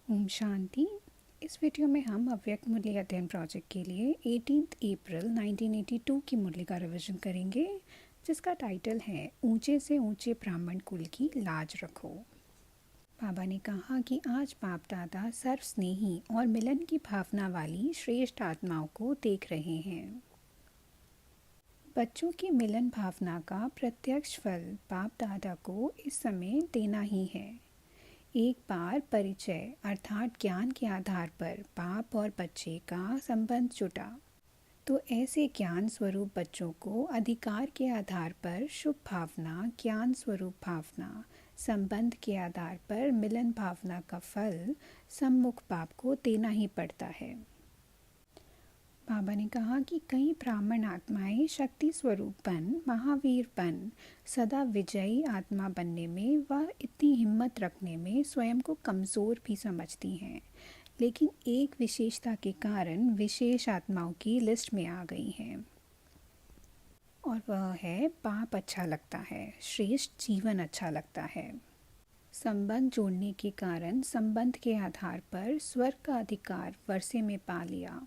ओम शांति। इस वीडियो में हम अव्यक्त मुरली अध्ययन प्रोजेक्ट के लिए 18 अप्रैल 1982 की मुरली का रिवीजन करेंगे, जिसका टाइटल है ऊंचे से ऊंचे ब्राह्मण कुल की लाज रखो। बाबा ने कहा कि आज बाप दादा सर्व स्नेही और मिलन की भावना वाली श्रेष्ठ आत्माओं को देख रहे हैं। बच्चों की मिलन भावना का प्रत्यक्ष फल बाप दादा को इस समय देना ही है। एक बार परिचय अर्थात ज्ञान के आधार पर बाप और बच्चे का संबंध जुटा, तो ऐसे ज्ञान स्वरूप बच्चों को अधिकार के आधार पर शुभ भावना, ज्ञान स्वरूप भावना, संबंध के आधार पर मिलन भावना का फल सम्मुख बाप को देना ही पड़ता है। बाबा ने कहा कि कई ब्राह्मण आत्माएं शक्ति स्वरूपन, महावीरपन, सदा विजयी आत्मा बनने में वह इतनी हिम्मत रखने में स्वयं को कमज़ोर भी समझती हैं, लेकिन एक विशेषता के कारण विशेष आत्माओं की लिस्ट में आ गई हैं, और वह है पाप अच्छा लगता है, श्रेष्ठ जीवन अच्छा लगता है। संबंध जोड़ने के कारण संबंध के आधार पर स्वर्ग का अधिकार वर्षे में पा लिया,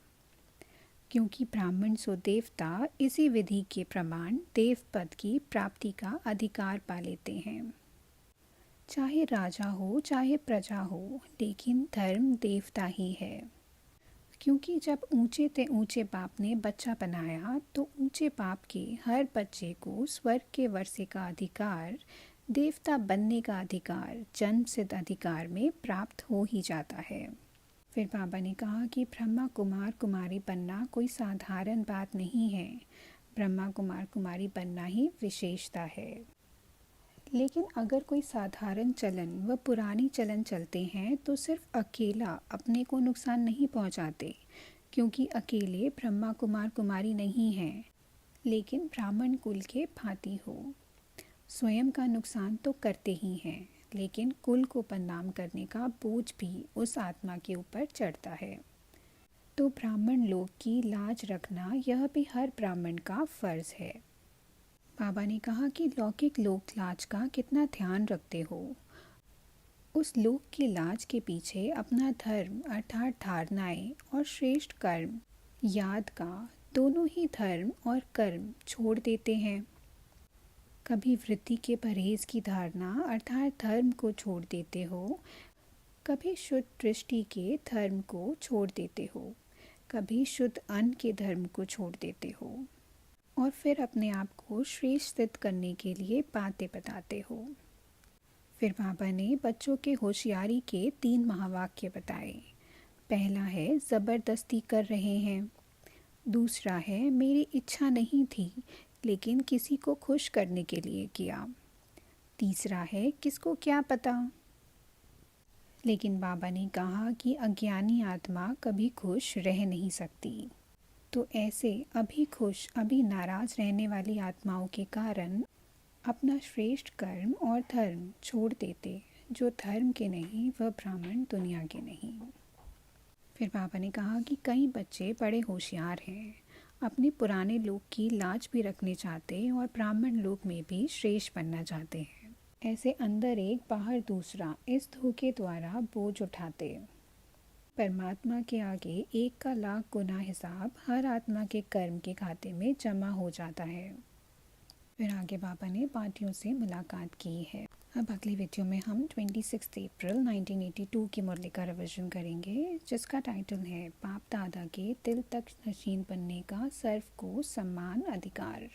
क्योंकि ब्राह्मण सो देवता इसी विधि के प्रमाण देव पद की प्राप्ति का अधिकार पा लेते हैं। चाहे राजा हो चाहे प्रजा हो, लेकिन धर्म देवता ही है। क्योंकि जब ऊंचे ते ऊंचे बाप ने बच्चा बनाया, तो ऊंचे बाप के हर बच्चे को स्वर्ग के वर्षे का अधिकार, देवता बनने का अधिकार, जन्म सिद्ध अधिकार में प्राप्त हो ही जाता है। फिर बाबा ने कहा कि ब्रह्मा कुमार कुमारी बनना कोई साधारण बात नहीं है। ब्रह्मा कुमार कुमारी बनना ही विशेषता है। लेकिन अगर कोई साधारण चलन व पुरानी चलन चलते हैं तो सिर्फ अकेला अपने को नुकसान नहीं पहुंचाते, क्योंकि अकेले ब्रह्मा कुमार कुमारी नहीं हैं, लेकिन ब्राह्मण कुल के भांति हो। स्वयं का नुकसान तो करते ही हैं, लेकिन कुल को बदनाम करने का बोझ भी उस आत्मा के ऊपर चढ़ता है। तो ब्राह्मण लोग की लाज रखना यह भी हर ब्राह्मण का फर्ज है। बाबा ने कहा कि लौकिक लोक लाज का कितना ध्यान रखते हो। उस लोक की लाज के पीछे अपना धर्म अर्थात धारणाएं और श्रेष्ठ कर्म, याद का दोनों ही धर्म और कर्म छोड़ देते हैं। कभी वृत्ति के परहेज की धारणा अर्थात धर्म को छोड़ देते हो, कभी शुद्ध दृष्टि के धर्म को छोड़ देते हो, कभी शुद्ध अन्न के धर्म को छोड़ देते हो, और फिर अपने आप को श्रेष्ठ सिद्ध करने के लिए बातें बताते हो। फिर बाबा ने बच्चों के होशियारी के 3 महावाक्य बताए। पहला है ज़बरदस्ती कर रहे हैं, दूसरा है मेरी इच्छा नहीं थी लेकिन किसी को खुश करने के लिए किया, तीसरा है किसको क्या पता। लेकिन बाबा ने कहा कि अज्ञानी आत्मा कभी खुश रह नहीं सकती, तो ऐसे अभी खुश अभी नाराज रहने वाली आत्माओं के कारण अपना श्रेष्ठ कर्म और धर्म छोड़ देते। जो धर्म के नहीं वह ब्राह्मण दुनिया के नहीं। फिर बाबा ने कहा कि कई बच्चे बड़े होशियार हैं, अपने पुराने लोक की लाज भी रखने चाहते और ब्राह्मण लोक में भी श्रेष्ठ बनना चाहते हैं। ऐसे अंदर एक बाहर दूसरा इस धोखे द्वारा बोझ उठाते। परमात्मा के आगे 1 का लाख गुना हिसाब हर आत्मा के कर्म के खाते में जमा हो जाता है। फिर आगे बाबा ने पार्टियों से मुलाकात की है। अब अगली वीडियो में हम 26 अप्रैल 1982 की मुरली का रिवीजन करेंगे, जिसका टाइटल है बाप दादा के दिल तक नशीन बनने का सर्व को सम्मान अधिकार।